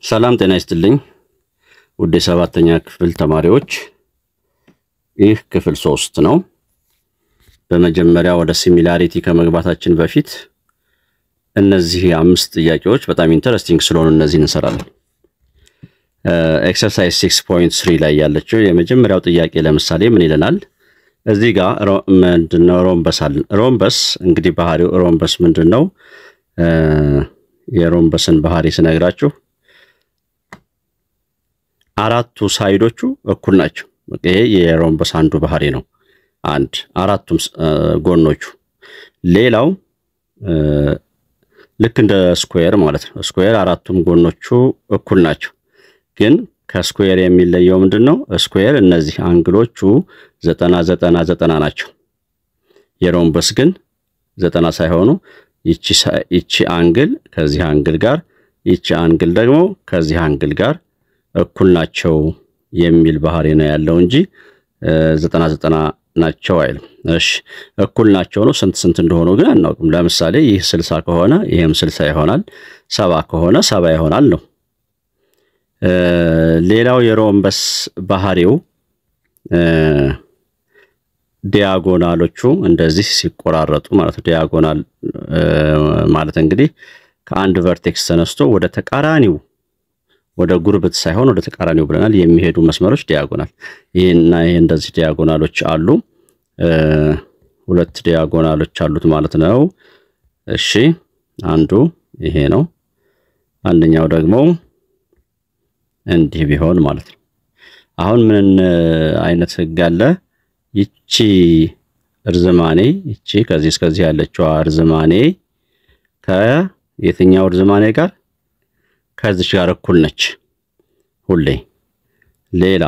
ሰላም ጤና ይስጥልኝ ውድ የሰባተኛ ክፍል ተማሪዎች ይህ ክፍል 3 ነው በመጀመሪያ ወደ ሲሚላሪቲ ከመግባታችን በፊት እነዚህ 5 ጥያቄዎች በጣም ኢንተረስቲንግ ስለሆኑ እነዚህን እንሰራለን ኤክሰርሳይዝ 6.3 ላይ ያለችው የመጀመሪያው ጥያቄ ለምሳሌ ምን ይለናል እዚህ ጋር ምንድነው ሮምበስ እንግዲህ ባህሪው ሮምበስ ምንድነው የሮምበስን ባህሪ ስነግራችሁ አራቱ ሳይዶቹ እኩል ናቸው ይሄ የሮምበስ አንዱ ባህሪ ነው አንድ አራቱም ጎኖቹ ሌላው ልክ እንደ ስኩዌር ማለት ነው ስኩዌር አራቱም ጎኖቹ እኩል ናቸው ግን ከስኩዌር የሚለየው ምንድነው ስኩዌር እነዚህ አንግሎቹ 90 ናቸው የሮምበስ ግን 90 ሳይሆኑ ይቺ አንግል ከዚህ አንግል ጋር ይቺ አንግል ደግሞ ከዚህ አንግል ጋር እኩል ናቸው የሚል ባህሪ ነው ያለው እንጂ 90 ናቸው አይልም እሺ እኩል ናቸው ነው ስንት እንደሆነ ግን አናውቅም ለምሳሌ ይህ 60 ከሆነ ይሄም 60 ይሆናል 70 ከሆነ 70 ይሆናል ነው ሌላው የሮምበስ ባህሪው ዲያጎናሎቹ እንደዚህ ሲቆራረጡ ማለት ዲያጎናል ማለት እንግዲህ ከአንድ ቨርቴክስ ተነስቶ ወደ ተቃራኒው ወደ ጉርብት ሳይሆን ወደ ተቃራኒው ብለናል የሚሄዱ መስመሮች ዲያጎናል ይሄና ይሄ እንደዚህ ዲያጎናሎች አሉ ሁለት ዲያጎናሎች አሉት ማለት ነው እሺ አንዱ ይሄ ነው አንደኛው ደግሞ እንዲህ ቢሆን ማለት ነው አሁን ምን አይነት ህግ አለ ይቺ እርዝማኔ ይቺ ከዚህ እስከዚህ ያለችው እርዝማኔ ከየትኛው እርዝማኔ ጋር ከዚህ ጋር እኩል ነች ሁሌ ሌላ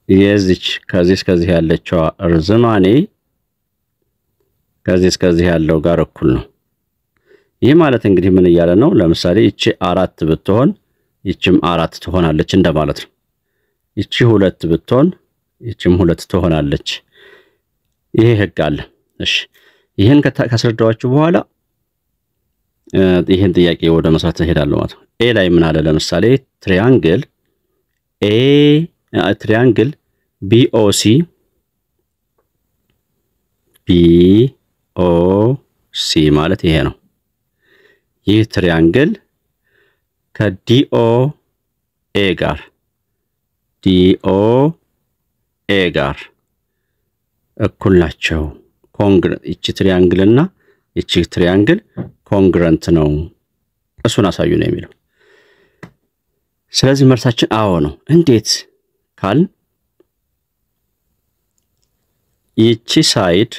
የዚች ከዚህ እስከዚህ ያለችው እርዝማኔ ከዚህ እስከዚህ ያለው ጋር እኩል ነው ይሄ ማለት እንግዲህ ምን ይያለ ነው ለምሳሌ ይቺ 4 ብትሆን ይቺም 4 ትሆናለች እንደማለት ነው ይቺ 2 ብትሆን ይቺም 2 ትሆናለች ይሄ ህግ አለ እሺ ይሄን ካስረዳዋችሁ በኋላ ይሄን ጥያቄ ወደ መስራት እሄዳለሁ ማለት ነው ኤ ላይ ምን አለ ለምሳሌ ትሪያንግል BOC ማለት ይሄ ነው ይህ ትሪያንግል ከDOA ጋር እኩል ናቸው ይቺ ትሪያንግልና ይቺ ትሪያንግል ኮንግረንት ነው እሱን አሳዩ ነው የሚለው ስለዚህ መልሳችን አዎ ነው እንዴት ካል ይቺ ሳይድ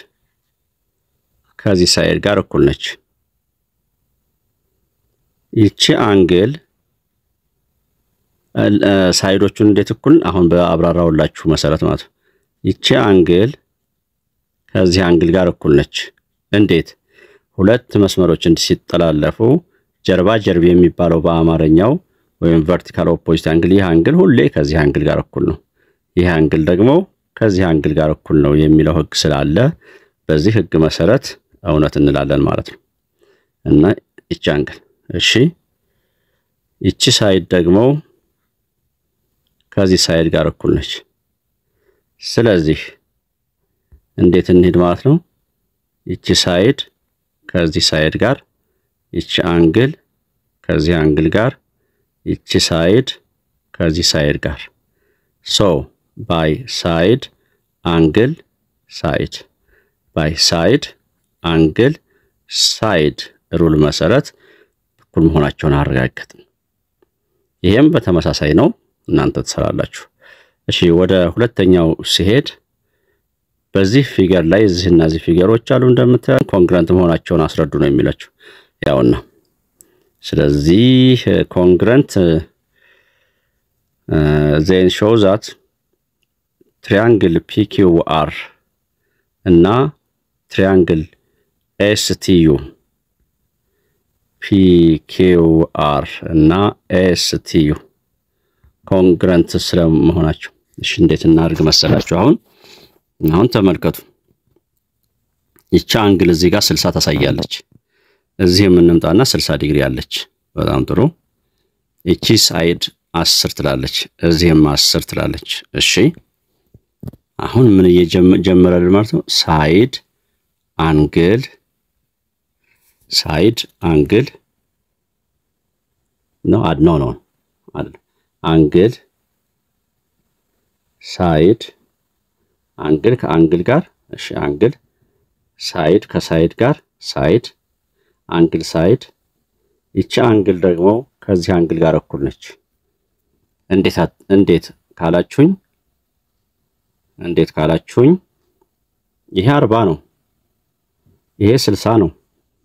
ከዚህ ሳይድ ጋር እኩል ነች ይቺ አንግል ሳይዶቹን እንዴት እኩል አሁን በአብራራውላችሁ መሰረት ማለት ይቺ አንግል ከዚህ አንግል ጋር እኩል ነች እንዴት ሁለት መስመሮች ሲጠላለፉ ጀርባ የሚባለው በአማርኛው ወይም ቨርቲካል ኦፖዚት አንግል ይህ አንግል ሁሌ ከዚህ አንግል ጋር እኩል ነው ይህ አንግል ደግሞ ከዚህ አንግል ጋር እኩል ነው የሚለው ህግ ስላለ በዚህ ህግ መሰረት እውነት እንላለን ማለት ነው እና ይቺ አንግል እሺ ይቺ ሳይድ ደግሞ ከዚህ ሳይድ ጋር እኩል ነች ስለዚህ እንዴት እንሄድ ማለት ነው ይቺ ሳይድ ከዚህ ሳይድ ጋር ይቺ አንግል ከዚህ አንግል ጋር ይቺ ሳይድ ከዚህ ሳይድ ጋር so by side angle side by side angle side ሩል መሰረት እኩል መሆናቸውን አረጋግጠን ይሄም በተመሳሳይ ነው እናንተ ተሰራላችሁ እሺ ወደ ሁለተኛው ሲሄድ በዚህ ፊገር ላይ እዚህና እዚህ ፊገሮች አሉ እንደምታዩ ኮንግረንት መሆናቸውን አስረዱ ነው የሚላችሁ ያውና ስለዚህ ኮንግረንት then show that triangle PQR እና triangle STU PQR እና STU ኮንግረንት ስለመሆናቸው እሺ እንዴት እናርግ መሰላችሁ አሁን ተመልከቱ ይቺ አንግል እዚህ ጋር 60 ታሳያለች እዚህ የምንምጣና 60 ዲግሪ አለች በጣም ጥሩ እቺ ሳይድ 10 ትላለች እዚህም 10 ትላለች እሺ አሁን ምን እየጀመረልን ማለት ነው ሳይድ አንግል ነው አይደል አንግል ሳይድ አንግል ከአንግል ጋር እሺ አንግል ሳይድ ከሳይድ ጋር ሳይድ አንግል ሳይድ ይቺ አንግል ደግሞ ከዚህ አንግል ጋር እኩል ነች እንዴት ካላችሁኝ ይሄ 40 ነው ይሄ 60 ነው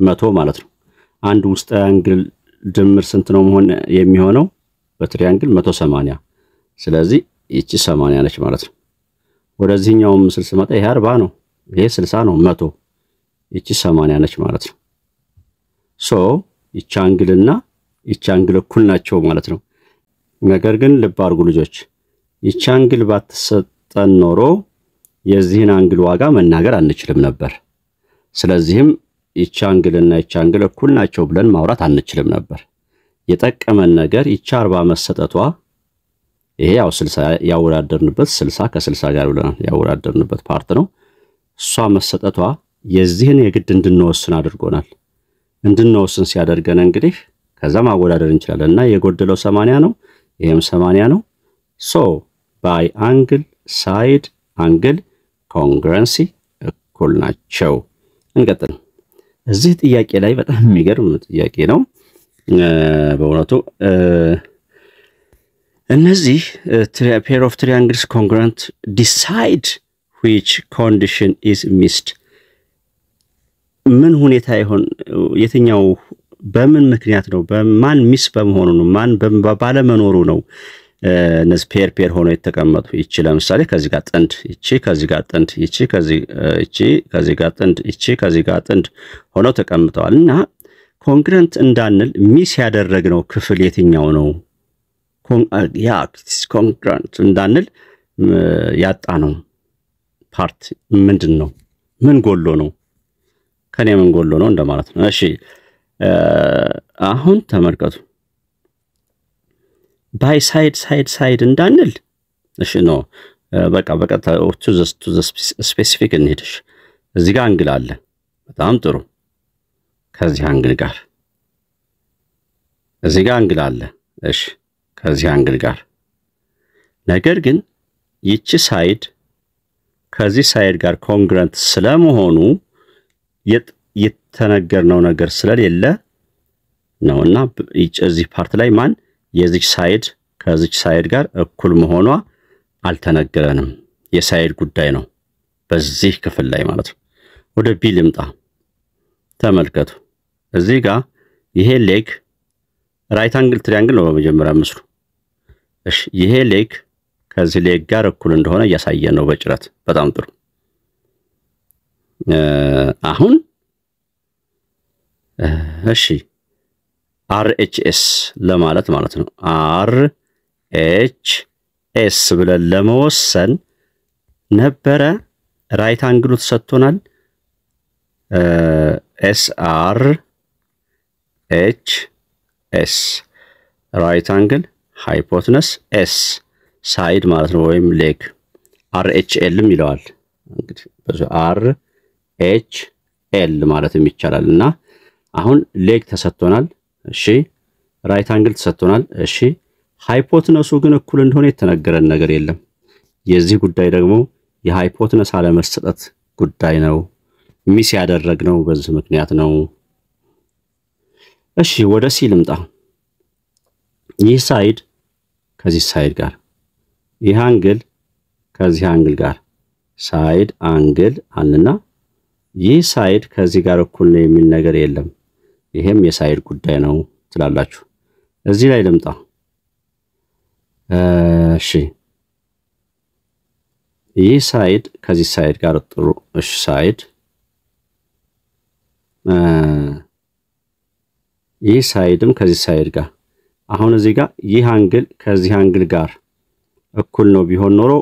100 ማለት ነው አንድ ውስጥ አንግል ድምር ስንት ነው መሆን የሚሆነው በትሪያንግል 180 ስለዚህ ይቺ 80 ነች ማለት ነው ወደዚህኛው ምስል ስመጣ ይሄ 40 ነው ይሄ 60 ነው 100 ይቺ 80 ነች ማለት ነው ሶ ይቺ አንግልና ይቺ አንግል እኩል ናቸው ማለት ነው ነገር ግን ልብ አድርጉ ልጆች ይቺ አንግል ባትሰጠን ኖሮ የዚህን አንግል ዋጋ መናገር አንችልም ነበር ስለዚህም ይቺ አንግልና ይቺ አንግል እኩል ናቸው ብለን ማውራት አንችልም ነበር የጠቀመን ነገር ይቺ 40 መሰጠቷ ይሄ ያው 60 ያወራደርንበት 60 ከ60 ጋር ብለን ያወራደርንበት ፓርት ነው እሷ መሰጠቷ የዚህን የግድ እንድንወስን አድርጎናል እንድንወስን ሲያደርገን እንግዲህ ከዛ ማወዳደር እንችላለንና የጎደለው 80 ነው ይሄም 80 ነው ሶ ባይ አንግል ሳይድ አንግል ኮንግሩንሲ እኩል ናቸው እንቀጥል እዚህ ጥያቄ ላይ በጣም የሚገርም ጥያቄ ነው በእውነቱ እነዚህ pair of triangles congruent decide which condition is missed ምን ሁኔታ ይሆን የትኛው በምን ምክንያት ነው በማን ሚስ በመሆኑ ነው ማን ባለመኖሩ ነው እነዚህ ፔር ሆኖ የተቀመጡ ይቺ ለምሳሌ ከዚህ ጋር ጥንድ ይቺ ከዚህ ጋር ጥንድ ይቺ ከዚህ ጋር ጥንድ ይቺ ከዚህ ጋር ጥንድ ሆነው ተቀምጠዋልና ኮንግሩንት እንዳንል ሚስ ያደረግነው ክፍል የትኛው ነው ኮንግሩንት እንዳንል ያጣነው ፓርት ምንድነው ምን ጎሎ ነው ከኔ ምን ጎሎ ነው እንደማለት ነው እሺ አሁን ተመልከቱ ባይ ሳይድ እንዳንል እሺ ነው በቃ to the specific እንሄድሽ እዚህ ጋር አንግል አለ በጣም ጥሩ ከዚህ አንግል ጋር እዚህ ጋር አንግል አለ እሺ ከዚህ አንግል ጋር ነገር ግን ይቺ ሳይድ ከዚህ ሳይድ ጋር ኮንግሩንት ስለመሆኑ የተነገርነው ነገር ስለሌለ ነውና እዚህ ፓርት ላይ ማን የዚህ ሳይድ ከዚህ ሳይድ ጋር እኩል መሆኗ አልተነገረንም የሳይድ ጉዳይ ነው በዚህ ክፍል ላይ ማለት ነው ወደ ቢ ልምጣ ተመልከቱ እዚህ ጋር ይሄ ሌግ ራይት አንግል ትሪያንግል ነው በመጀመሪያ ምስሉ እሺ ይሄ ሌግ ከዚህ ሌግ ጋር እኩል እንደሆነ ያሳየን ነው በጭረት በጣም ጥሩ አሁን እሺ RHS ለማለት ማለት ነው RHS ብለን ለመወሰን ነበረ ራይት አንግሉ ተሰጥቶናል SRHS ራይት አንግል ሃይፖቴነስ S ሳይድ ማለት ነው ወይም ሌግ RHL ይለዋል እንግዲህ በዛ RHL ማለትም ይቻላልና አሁን ሌግ ተሰጥቶናል እሺ ራይት አንግል ተሰጥቶናል እሺ ሃይፖቴነሱ ግን እኩል እንደሆነ የተነገረን ነገር የለም የዚህ ጉዳይ ደግሞ የሃይፖቴነስ አለመሰጠት ጉዳይ ነው ሚስ ያደረግነው በዚህ ምክንያት ነው እሺ ወደ ሲ ልምጣ ይህ ሳይድ ከዚህ ሳይድ ጋር ይህ አንግል ከዚህ አንግል ጋር ሳይድ አንግል አለና ይህ ሳይድ ከዚህ ጋር እኩል ነው የሚል ነገር የለም ይሄም የሳይድ ጉዳይ ነው ትላላችሁ እዚህ ላይ ልምጣ እሺ ይህ ሳይድ ከዚህ ሳይድ ጋር ጥሩ እሺ ሳይድ ይህ ሳይድም ከዚህ ሳይድ ጋር አሁን እዚህ ጋር ይህ አንግል ከዚህ አንግል ጋር እኩል ነው ቢሆን ኖሮ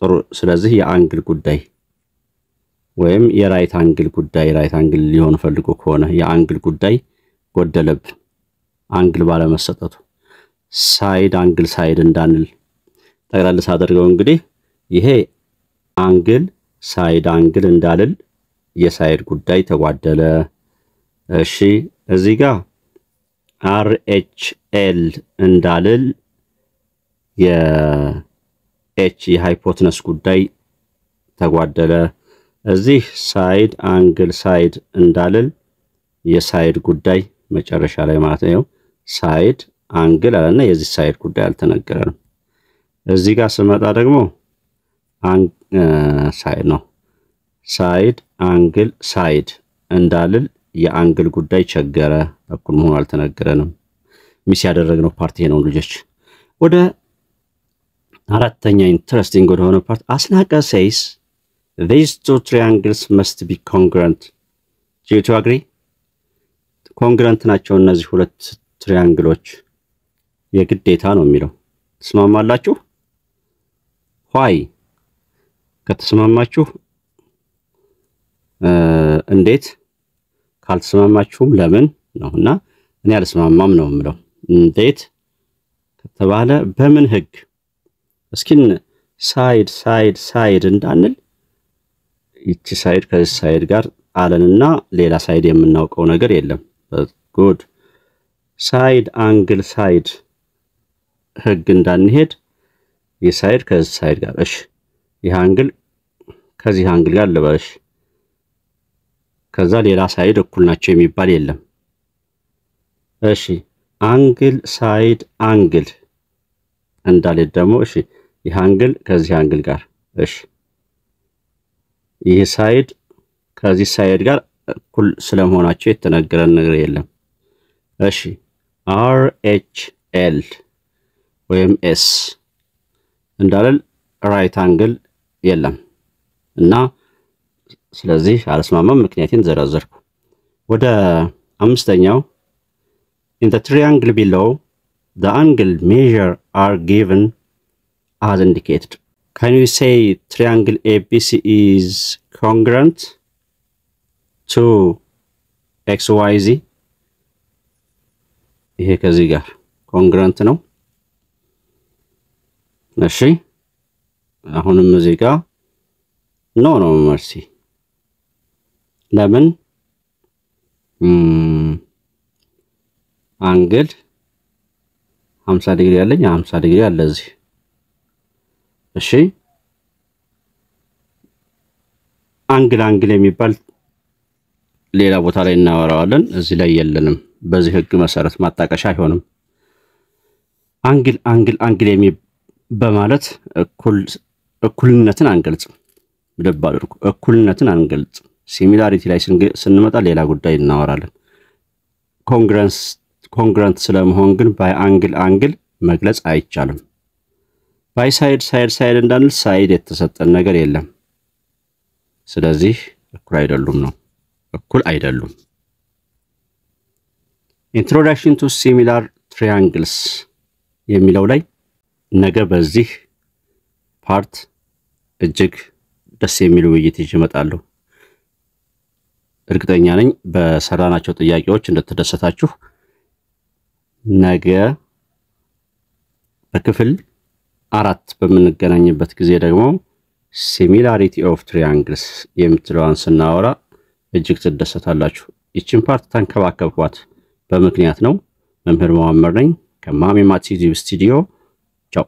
ጥሩ ስለዚህ የአንግል ጉዳይ ወይም የራይት አንግል ጉዳይ ራይት አንግል ሊሆን ፈልጎ ከሆነ የአንግል ጉዳይ ጎደለብ አንግል ባለመሰጠቱ ሳይድ አንግል ሳይድ እንዳንል ጠቅላላ ሳደርገው እንግዲህ ይሄ አንግል ሳይድ አንግል እንዳልል የሳይድ ጉዳይ ተጓደለ። እሺ እዚህ ጋር RHL እንዳልል የኤች የሃይፖተነስ ጉዳይ ተጓደለ። እዚህ ሳይድ አንግል ሳይድ እንዳልል የሳይድ ጉዳይ መጨረሻ ላይ ማለት ነው። ሳይድ አንግል አለና የዚህ ሳይድ ጉዳይ አልተነገረንም። እዚህ ጋር ስመጣ ደግሞ ሳይድ ነው። ሳይድ አንግል ሳይድ እንዳልል የአንግል ጉዳይ ቸገረ፣ እኩል መሆኑ አልተነገረንም። ሚስ ያደረግነው ፓርት ነው ልጆች። ወደ አራተኛ ኢንትረስቲንግ ወደ ሆነ ፓርት አስናቀ says these two triangles must be congruent. Do you agree? ኮንግረንት ናቸው እነዚህ ሁለት ትሪያንግሎች የግዴታ ነው የሚለው። ተስማማላችሁ? why ከተስማማችሁ እንዴት ካልተስማማችሁም ለምን ነውና እኔ አልስማማም ነው የምለው። እንዴት ከተባለ በምን ህግ እስኪን ሳይድ ሳይድ ሳይድ እንዳንል እቺ ሳይድ ከዚህ ሳይድ ጋር አለንና ሌላ ሳይድ የምናውቀው ነገር የለም። ጉድ ሳይድ አንግል ሳይድ ህግ እንዳንሄድ የሳይድ ከዚህ ሳይድ ጋር እሺ ይህ አንግል ከዚህ አንግል ጋር ለባሽ ከዛ ሌላ ሳይድ እኩል ናቸው የሚባል የለም። እሺ አንግል ሳይድ አንግል እንዳለ ደግሞ እሺ ይህ አንግል ከዚህ አንግል ጋር እሺ ይህ ሳይድ ከዚህ ሳይድ ጋር እኩል ስለመሆናቸው የተነገረን ነገር የለም። እሺ RHL ወይም S እንዳለ ራይት አንግል የለም እና ስለዚህ አልስማማም ምክንያቱን ዘረዘርኩ። ወደ አምስተኛው in the triangle below the angle measure are given as indicated. Can you say triangle ABC is congruent to XYZ? ይሄ ከዚህ ጋር congruent ነው። እሺ አሁንም እዚህ ጋር ኖ መርሲ ለምን አንግል 50 ዲግሪ ያለኝ 50 ዲግሪ አለ እዚህ። እሺ አንግል የሚባል ሌላ ቦታ ላይ እናወራዋለን፣ እዚህ ላይ የለንም። በዚህ ህግ መሰረት ማጣቀሻ አይሆንም። አንግል በማለት እኩልነትን አንገልጽም። ልብ አድርጉ፣ እኩልነትን አንገልጽም። ሲሚላሪቲ ላይ ስንመጣ ሌላ ጉዳይ እናወራለን። ኮንግረንት ስለመሆን ግን ባይ አንግል መግለጽ አይቻልም። ባይ ሳይድ እንዳንል ሳይድ የተሰጠን ነገር የለም። ስለዚህ እኩል አይደሉም ነው፣ እኩል አይደሉም። ኢንትሮዳክሽን ቱ ሲሚላር ትራያንግልስ የሚለው ላይ ነገ በዚህ ፓርት እጅግ ደስ የሚል ውይይት ይመጣሉ። እርግጠኛ ነኝ በሰራናቸው ጥያቄዎች እንደተደሰታችሁ። ነገ በክፍል 4 በመንገናኝበት ጊዜ ደግሞ ሲሚላሪቲ ኦፍ ትራያንግልስ የምትለዋን ስናወራ እጅግ ትደሰታላችሁ። ይችን ፓርት ተንከባከቧት በምክንያት ነው። መምህር መሐመድ ነኝ ከማሚ ማቲዚ ስቱዲዮ። ቻው።